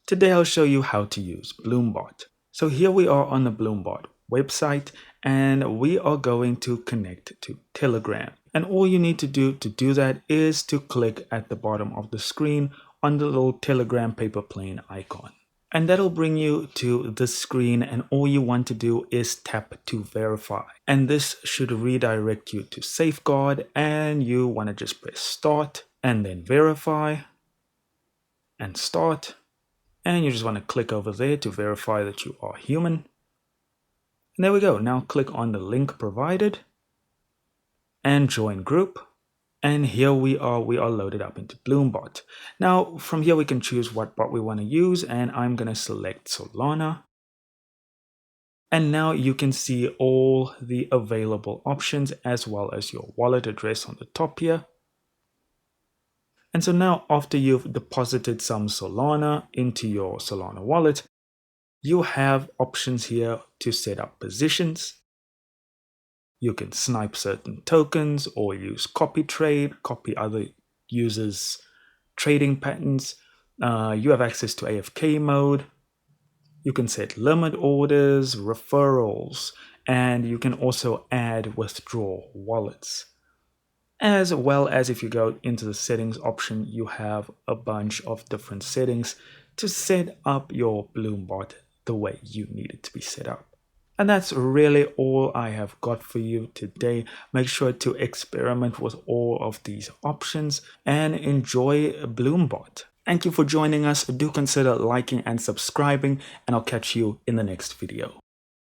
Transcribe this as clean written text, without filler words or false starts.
Today I'll show you how to use Bloombot. So here we are on the Bloombot website and we are going to connect to Telegram. And all you need to do that is to click at the bottom of the screen on the little Telegram paper plane icon. And that'll bring you to the screen and all you want to do is tap to verify. And this should redirect you to Safeguard and you want to just press start and then verify and start. And you just want to click over there to verify that you are human. And there we go. Now click on the link provided and join group. And here we are loaded up into Bloombot. Now from here we can choose what bot we want to use and I'm going to select Solana. And now you can see all the available options as well as your wallet address on the top here. And so now after you've deposited some Solana into your Solana wallet, you have options here to set up positions. You can snipe certain tokens or use copy trade, copy other users' trading patterns. You have access to AFK mode. You can set limit orders, referrals, and you can also add withdraw wallets. As well as if you go into the settings option, you have a bunch of different settings to set up your Bloombot the way you need it to be set up. And that's really all I have got for you today. Make sure to experiment with all of these options and enjoy Bloombot. Thank you for joining us. Do consider liking and subscribing, and I'll catch you in the next video.